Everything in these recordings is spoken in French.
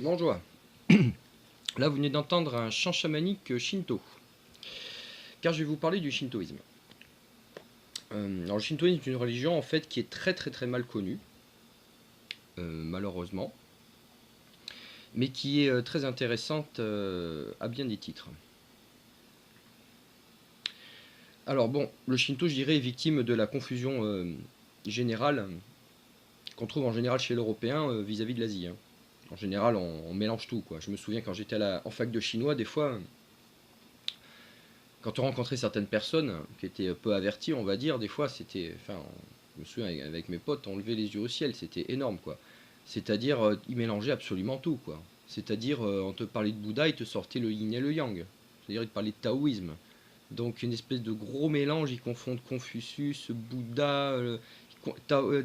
Bonjour. Là, vous venez d'entendre un chant chamanique shinto, car je vais vous parler du shintoïsme. Alors, le shintoïsme est une religion en fait qui est très mal connue, malheureusement, mais qui est très intéressante à bien des titres. Alors bon, le shinto, je dirais, est victime de la confusion générale qu'on trouve en général chez l'Européen vis-à-vis de l'Asie, hein. En général, on mélange tout, quoi. Je me souviens quand j'étais en fac de chinois, des fois, quand on rencontrait certaines personnes qui étaient peu averties, on va dire, des fois, c'était. Enfin, je me souviens avec mes potes, on levait les yeux au ciel, c'était énorme, quoi. C'est-à-dire, ils mélangeaient absolument tout, quoi. C'est-à-dire, on te parlait de Bouddha, ils te sortaient le yin et le yang. C'est-à-dire, ils te parlaient de taoïsme. Donc, une espèce de gros mélange, ils confondent Confucius, Bouddha,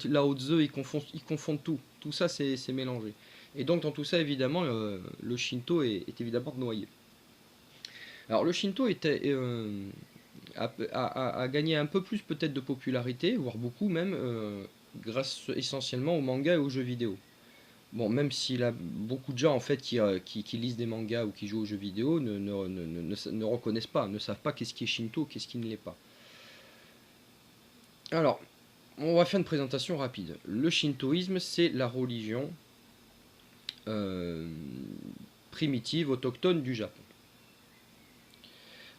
Lao Tzu, ils confondent tout. Tout ça, c'est mélangé. Et donc, dans tout ça, évidemment, le Shinto est évidemment noyé. Alors, le Shinto a gagné un peu plus peut-être de popularité, voire beaucoup même, grâce essentiellement aux mangas et aux jeux vidéo. Bon, même s'il a beaucoup de gens en fait qui lisent des mangas ou qui jouent aux jeux vidéo ne reconnaissent pas, ne savent pas qu'est-ce qui est Shinto, qu'est-ce qui ne l'est pas. Alors, on va faire une présentation rapide. Le shintoïsme, c'est la religion euh, primitive, autochtone du Japon.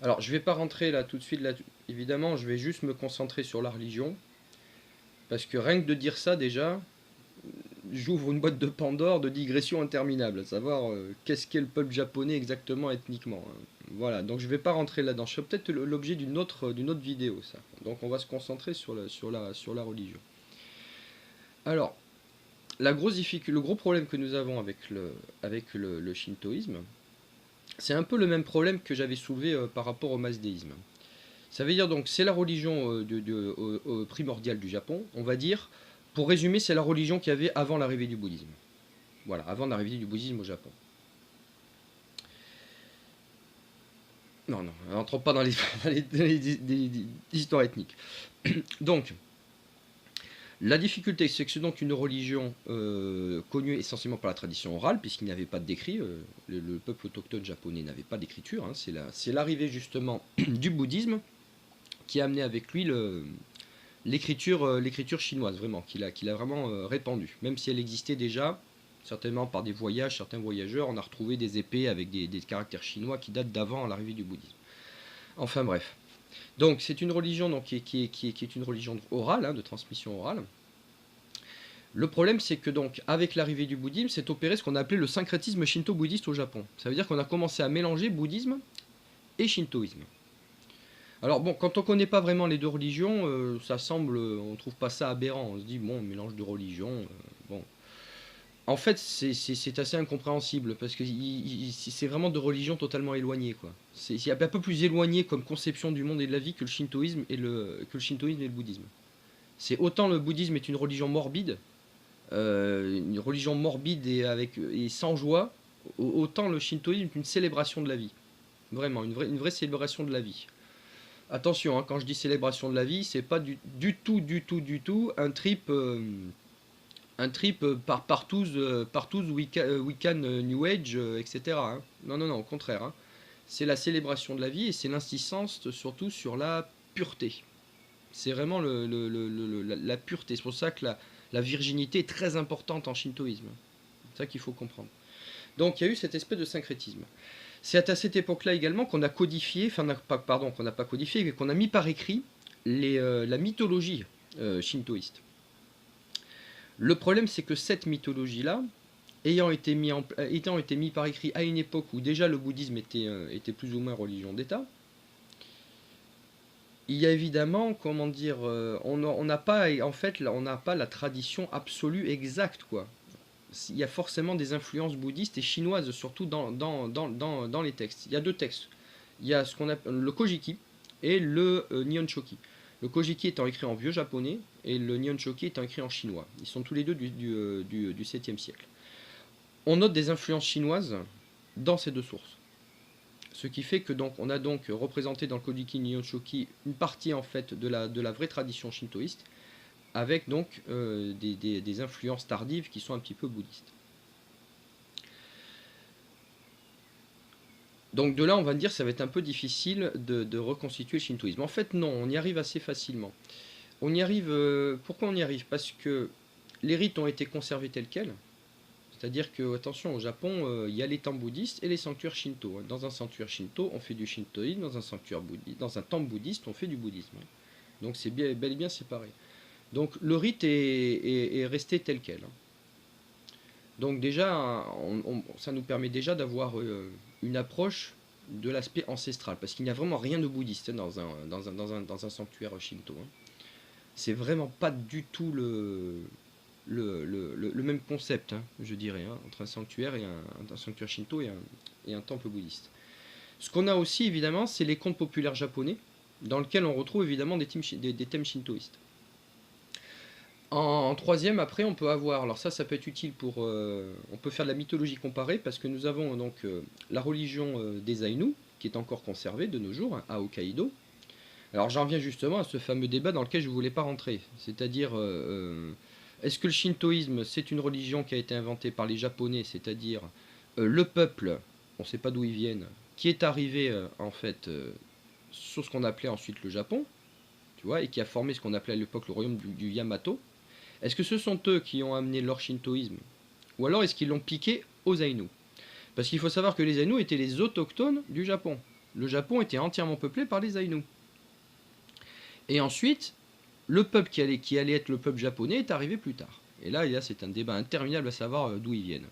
Alors, je ne vais pas rentrer là tout de suite, là, évidemment, je vais juste me concentrer sur la religion, parce que rien que de dire ça déjà, j'ouvre une boîte de Pandore de digressions interminables, à savoir qu'est-ce qu'est le peuple japonais exactement ethniquement, hein. Voilà, donc je ne vais pas rentrer là-dedans. Je ferai peut-être l'objet d'une autre vidéo, ça. Donc on va se concentrer sur la religion. Alors, le gros problème que nous avons avec le shintoïsme, c'est un peu le même problème que j'avais soulevé par rapport au masdéisme. Ça veut dire donc c'est la religion primordiale du Japon, on va dire. Pour résumer, c'est la religion qu'il y avait avant l'arrivée du bouddhisme. Voilà, avant l'arrivée du bouddhisme au Japon. Non, non, n'entrons pas dans les histoires ethniques. Donc, la difficulté, c'est que c'est donc une religion connue essentiellement par la tradition orale, puisqu'il n'y avait pas d'écrit. Le peuple autochtone japonais n'avait pas d'écriture, hein. C'est l'arrivée justement du bouddhisme qui a amené avec lui l'écriture chinoise, vraiment, qu'il a vraiment répandue. Même si elle existait déjà, certainement par des voyages, certains voyageurs, on a retrouvé des épées avec des caractères chinois qui datent d'avant l'arrivée du bouddhisme. Enfin bref. Donc c'est une religion donc, qui est une religion orale, hein, de transmission orale. Le problème, c'est que donc, avec l'arrivée du bouddhisme, s'est opéré ce qu'on a appelé le syncrétisme shinto-bouddhiste au Japon. Ça veut dire qu'on a commencé à mélanger bouddhisme et shintoïsme. Alors bon, quand on ne connaît pas vraiment les deux religions, ça semble, on trouve pas ça aberrant. On se dit bon, mélange de religions, bon. En fait, c'est assez incompréhensible parce que c'est vraiment de religions totalement éloignées, quoi. C'est un peu plus éloigné comme conception du monde et de la vie que le shintoïsme et le bouddhisme. C'est autant le bouddhisme est une religion morbide et sans joie, autant le shintoïsme est une célébration de la vie. Vraiment, une vraie célébration de la vie. Attention, hein, quand je dis célébration de la vie, c'est pas du tout un trip par tous Wiccan New Age, etc., hein. Non, non, non, au contraire, hein. C'est la célébration de la vie et c'est l'insistance surtout sur la pureté. C'est vraiment la pureté. C'est pour ça que la virginité est très importante en shintoïsme. C'est ça qu'il faut comprendre. Donc il y a eu cette espèce de syncrétisme. C'est à cette époque-là également qu'on a codifié, enfin pardon, qu'on n'a pas codifié, mais qu'on a mis par écrit la mythologie shintoïste. Le problème, c'est que cette mythologie-là, ayant été mis par écrit à une époque où déjà le bouddhisme était plus ou moins religion d'État, il y a évidemment, comment dire, on n'a pas, en fait, on n'a pas la tradition absolue exacte, quoi. Il y a forcément des influences bouddhistes et chinoises, surtout dans les textes. Il y a deux textes. Il y a ce qu'on appelle le Kojiki et le Nihon Shoki. Le Kojiki étant écrit en vieux japonais et le Nihon Shoki étant écrit en chinois. Ils sont tous les deux du 7e siècle. On note des influences chinoises dans ces deux sources. Ce qui fait que donc on a donc représenté dans le Kojiki Nihon Shoki une partie en fait de la vraie tradition shintoïste avec donc des influences tardives qui sont un petit peu bouddhistes. Donc de là, on va dire, ça va être un peu difficile de reconstituer le shintoïsme. En fait, non, on y arrive assez facilement. On y arrive. Pourquoi on y arrive? Parce que les rites ont été conservés tels quels. C'est-à-dire que, attention, au Japon, il y a les temples bouddhistes et les sanctuaires shinto. Dans un sanctuaire shinto, on fait du shintoïsme. Dans un sanctuaire bouddhiste, dans un temple bouddhiste, on fait du bouddhisme. Donc c'est bel et bien séparé. Donc le rite est resté tel quel. Donc déjà, ça nous permet déjà d'avoir une approche de l'aspect ancestral, parce qu'il n'y a vraiment rien de bouddhiste dans un sanctuaire shinto. C'est vraiment pas du tout le même concept, je dirais, entre un sanctuaire et un sanctuaire shinto et un temple bouddhiste. Ce qu'on a aussi, évidemment, c'est les contes populaires japonais, dans lesquels on retrouve évidemment des thèmes shintoïstes. En troisième, après, on peut avoir, alors ça peut être utile pour, on peut faire de la mythologie comparée, parce que nous avons donc la religion des Ainu, qui est encore conservée de nos jours, à Hokkaido. Alors j'en viens justement à ce fameux débat dans lequel je ne voulais pas rentrer, c'est-à-dire, est-ce que le shintoïsme, c'est une religion qui a été inventée par les Japonais, c'est-à-dire le peuple, on ne sait pas d'où ils viennent, qui est arrivé en fait sur ce qu'on appelait ensuite le Japon, tu vois, et qui a formé ce qu'on appelait à l'époque le royaume du Yamato. Est-ce que ce sont eux qui ont amené leur shintoïsme? Ou alors est-ce qu'ils l'ont piqué aux Ainu? Parce qu'il faut savoir que les Ainu étaient les autochtones du Japon. Le Japon était entièrement peuplé par les Ainu. Et ensuite, le peuple qui allait être le peuple japonais est arrivé plus tard. Et là c'est un débat interminable à savoir d'où ils viennent.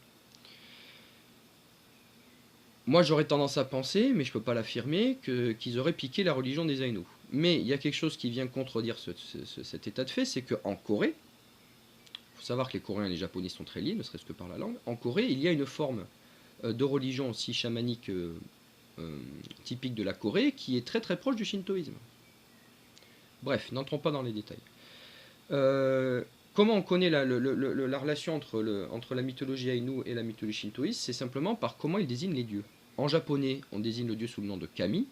Moi, j'aurais tendance à penser, mais je ne peux pas l'affirmer, qu'ils auraient piqué la religion des Ainu. Mais il y a quelque chose qui vient contredire cet état de fait, c'est qu'en Corée, il faut savoir que les Coréens et les Japonais sont très liés, ne serait-ce que par la langue. En Corée, il y a une forme de religion aussi chamanique typique de la Corée qui est très très proche du shintoïsme. Bref, n'entrons pas dans les détails. Comment on connaît la relation entre la mythologie Ainu et la mythologie shintoïste? C'est simplement par comment ils désignent les dieux. En japonais, on désigne le dieu sous le nom de Kami,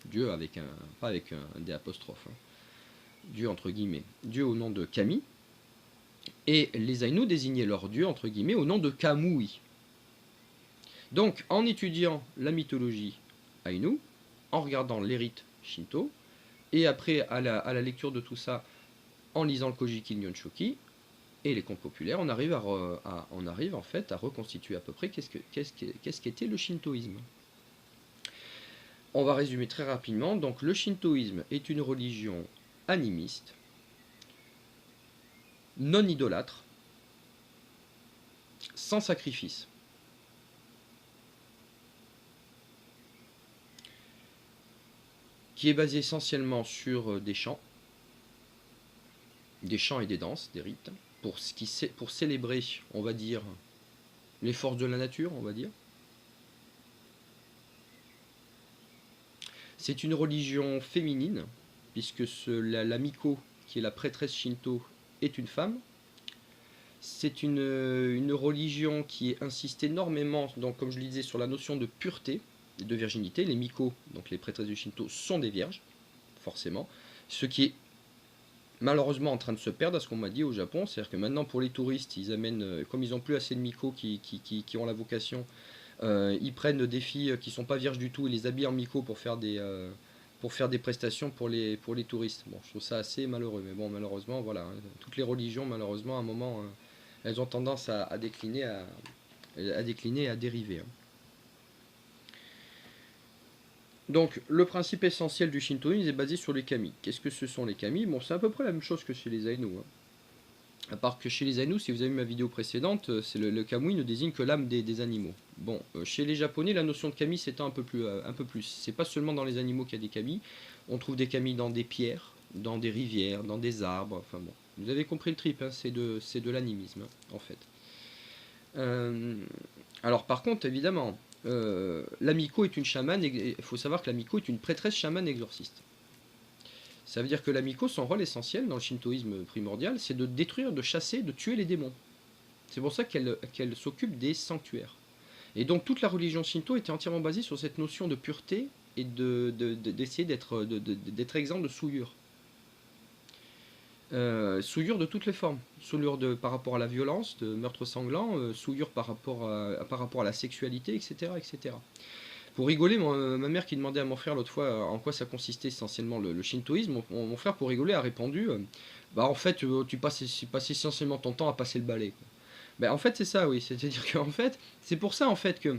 dieu avec un, pas avec un D apostrophe, dieu entre guillemets, dieu au nom de Kami. Et les Ainu désignaient leur dieu entre guillemets au nom de Kamui. Donc, en étudiant la mythologie Ainu, en regardant les rites shinto, et après à la lecture de tout ça, en lisant le Kojiki Nihonshoki et les contes populaires, on arrive en fait à reconstituer à peu près qu'est-ce qu'était le shintoïsme. On va résumer très rapidement. Donc le shintoïsme est une religion animiste, non idolâtre, sans sacrifice. Qui est basée essentiellement sur des chants et des danses, des rites, pour célébrer, on va dire, les forces de la nature, on va dire. C'est une religion féminine, puisque la Miko, qui est la prêtresse shinto, est une femme. C'est une religion qui insiste énormément, donc, comme je le disais, sur la notion de pureté et de virginité. Les Miko, donc les prêtresses du Shinto, sont des vierges, forcément. Ce qui est malheureusement en train de se perdre, à ce qu'on m'a dit au Japon. C'est-à-dire que maintenant, pour les touristes, ils amènent, comme ils n'ont plus assez de Miko qui ont la vocation, ils prennent des filles qui ne sont pas vierges du tout, ils les habillent en Miko pour faire des prestations pour les touristes. Bon, je trouve ça assez malheureux, mais bon, malheureusement, voilà, toutes les religions, malheureusement, à un moment, elles ont tendance à décliner, et à dériver. Donc, le principe essentiel du shintoïsme est basé sur les kami. Qu'est-ce que ce sont les kami? Bon, c'est à peu près la même chose que chez les Ainu. À part que chez les Ainu, si vous avez vu ma vidéo précédente, c'est le kamui ne désigne que l'âme des animaux. Bon, chez les Japonais, la notion de kami s'étend un peu plus. C'est pas seulement dans les animaux qu'il y a des kami. On trouve des kami dans des pierres, dans des rivières, dans des arbres. Enfin bon, vous avez compris le trip, c'est de l'animisme, en fait. Alors par contre, évidemment, l'Amiko est une chamane, il faut savoir que l'Amiko est une prêtresse chamane exorciste. Ça veut dire que l'Amiko, son rôle essentiel dans le shintoïsme primordial, c'est de détruire, de chasser, de tuer les démons. C'est pour ça qu'elle s'occupe des sanctuaires. Et donc toute la religion shinto était entièrement basée sur cette notion de pureté et d'essayer d'être exempt de souillure. Souillure de toutes les formes. Souillure par rapport à la violence, de meurtre sanglant, souillure par rapport à la sexualité, etc., etc. Pour rigoler, ma mère qui demandait à mon frère l'autre fois en quoi ça consistait essentiellement le shintoïsme, mon frère pour rigoler a répondu bah en fait tu passes essentiellement ton temps à passer le balai, quoi. Ben, en fait c'est ça oui, c'est-à-dire qu'en fait c'est pour ça en fait que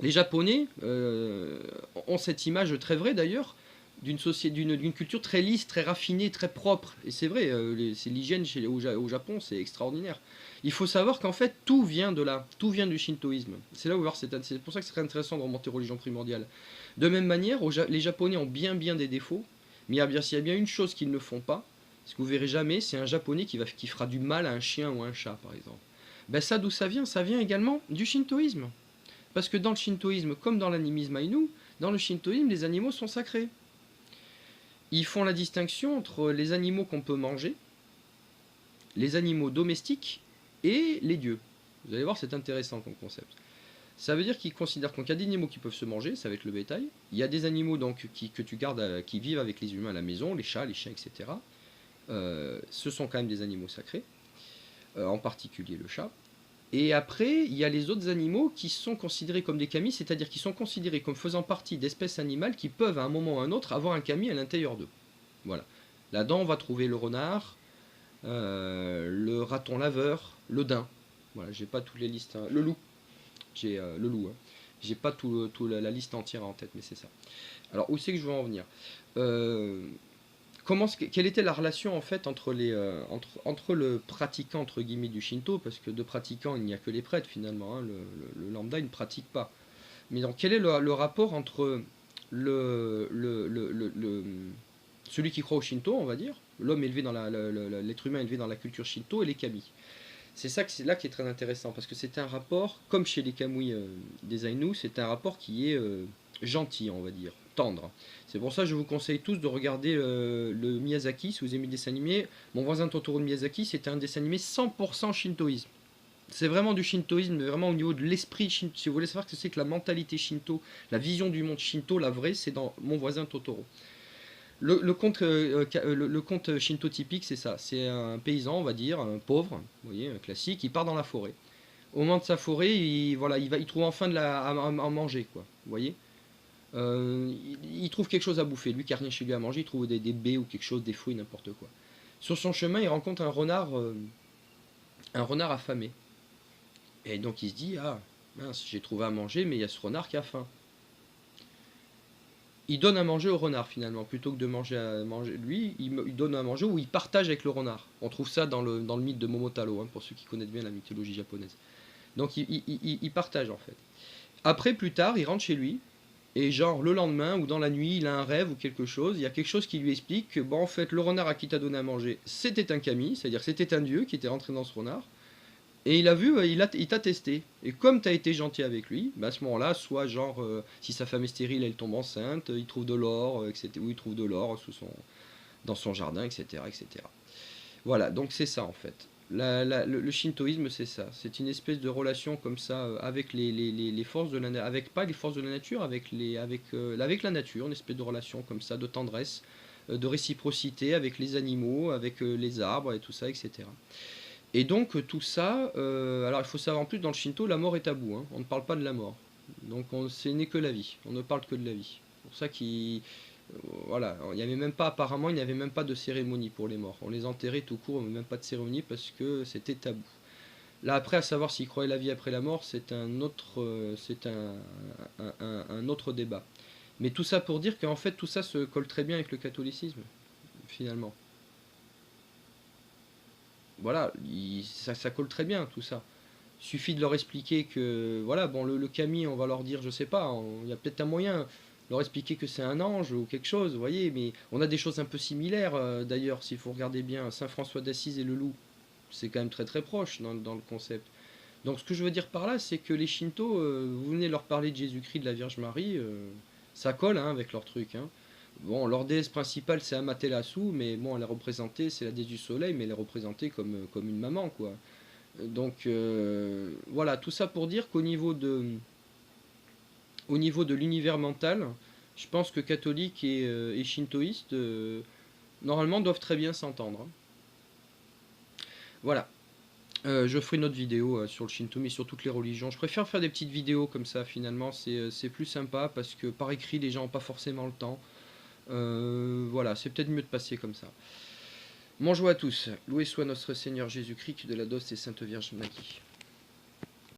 les Japonais ont cette image très vraie d'ailleurs d'une culture très lisse, très raffinée, très propre. Et c'est vrai, c'est l'hygiène au Japon, c'est extraordinaire. Il faut savoir qu'en fait tout vient de là, tout vient du shintoïsme. C'est là où c'est pour ça que c'est très intéressant de remonter aux religions primordiales. De même manière, les Japonais ont bien des défauts, mais s'il y a bien une chose qu'ils ne font pas, ce que vous verrez jamais, c'est un Japonais qui fera du mal à un chien ou à un chat, par exemple. Ben ça, d'où ça vient? Ça vient également du shintoïsme. Parce que dans le shintoïsme, comme dans l'animisme aïnou, dans le shintoïsme, les animaux sont sacrés. Ils font la distinction entre les animaux qu'on peut manger, les animaux domestiques et les dieux. Vous allez voir, c'est intéressant comme concept. Ça veut dire qu'ils considèrent qu'il y a des animaux qui peuvent se manger, ça va être le bétail. Il y a des animaux donc que tu gardes, qui vivent avec les humains à la maison, les chats, les chiens, etc. Ce sont quand même des animaux sacrés, en particulier le chat. Et après, il y a les autres animaux qui sont considérés comme des kami, c'est-à-dire qui sont considérés comme faisant partie d'espèces animales qui peuvent à un moment ou à un autre avoir un kami à l'intérieur d'eux. Voilà. Là-dedans, on va trouver le renard, le raton laveur, le daim. Voilà, j'ai pas toutes les listes. Hein. Le loup. J'ai le loup. Hein. J'ai pas tout la liste entière en tête, mais c'est ça. Alors, où c'est que je veux en venir quelle était la relation en fait entre le pratiquant entre guillemets du Shinto, parce que de pratiquants il n'y a que les prêtres finalement, hein, le lambda il ne pratique pas. Mais donc quel est le rapport entre celui qui croit au Shinto, on va dire, l'homme élevé dans l'être humain élevé dans la culture Shinto et les kami. C'est là qui est très intéressant parce que c'est un rapport, comme chez les Kamui des Ainu, c'est un rapport qui est gentil, on va dire, tendre. C'est pour ça que je vous conseille tous de regarder le Miyazaki, si vous aimez les dessins animés. Mon voisin Totoro de Miyazaki, c'était un dessin animé 100% shintoïsme. C'est vraiment du shintoïsme, mais vraiment au niveau de l'esprit shinto. Si vous voulez savoir ce que c'est que la mentalité shinto, la vision du monde shinto, la vraie, c'est dans Mon voisin Totoro. Le conte shinto typique, c'est ça. C'est un paysan, on va dire, un pauvre, vous voyez, un classique, il part dans la forêt. Au moment de sa forêt, il trouve enfin à manger, quoi. Vous voyez il trouve quelque chose à bouffer. Lui qui a rien chez lui à manger, il trouve des baies ou quelque chose, des fruits, n'importe quoi. Sur son chemin, il rencontre un renard affamé. Et donc il se dit, ah, mince, j'ai trouvé à manger, mais il y a ce renard qui a faim. Il donne à manger au renard finalement, plutôt que de manger lui, il donne à manger ou il partage avec le renard. On trouve ça dans le mythe de Momotaro, hein, pour ceux qui connaissent bien la mythologie japonaise. Donc il partage en fait. Après, plus tard, il rentre chez lui, et genre le lendemain ou dans la nuit, il a un rêve ou quelque chose, il y a quelque chose qui lui explique que bon en fait le renard à qui t'a donné à manger, c'était un kami, c'est-à-dire c'était un dieu qui était rentré dans ce renard. Et il a vu, il t'a testé. Et comme t'as été gentil avec lui, bah à ce moment-là, soit genre si sa femme est stérile, elle tombe enceinte, il trouve de l'or, etc. Ou il trouve de l'or dans son jardin, etc., etc. Voilà, donc c'est ça en fait. Le shintoïsme, c'est ça. C'est une espèce de relation comme ça avec les forces de la avec pas les forces de la nature, avec la nature, une espèce de relation comme ça, de tendresse, de réciprocité avec les animaux, avec les arbres et tout ça, etc. Et donc tout ça, alors il faut savoir en plus dans le Shinto, la mort est tabou, hein. On ne parle pas de la mort. Donc ce n'est que la vie. On ne parle que de la vie. C'est pour ça qu'il voilà, il n'y avait même pas, apparemment, il n'y avait même pas de cérémonie pour les morts. On les enterrait tout court, même pas de cérémonie parce que c'était tabou. Là, après, à savoir s'ils croyaient la vie après la mort, c'est un autre débat. Mais tout ça pour dire qu'en fait, tout ça se colle très bien avec le catholicisme, finalement. Voilà, ça colle très bien, tout ça. Il suffit de leur expliquer que, voilà, bon, le Kami, on va leur dire, je sais pas, il y a peut-être un moyen, leur expliquer que c'est un ange ou quelque chose, vous voyez, mais on a des choses un peu similaires, d'ailleurs, s'il faut regarder bien, Saint François d'Assise et le loup, c'est quand même très proche dans le concept. Donc ce que je veux dire par là, c'est que les Shinto, vous venez leur parler de Jésus-Christ, de la Vierge Marie, ça colle hein, avec leur truc. Hein. Bon, leur déesse principale c'est Amaterasu, mais bon, elle est représentée, c'est la déesse du soleil, mais elle est représentée comme une maman, quoi. Donc voilà, tout ça pour dire au niveau de l'univers mental, je pense que catholiques et shintoïstes, normalement, doivent très bien s'entendre. Hein. Voilà. Je ferai une autre vidéo sur le Shinto, mais sur toutes les religions. Je préfère faire des petites vidéos comme ça, finalement, c'est plus sympa, parce que par écrit, les gens n'ont pas forcément le temps. Voilà, c'est peut-être mieux de passer comme ça. Bonjour à tous, loué soit notre Seigneur Jésus-Christ, de la Doce et Sainte Vierge Marie.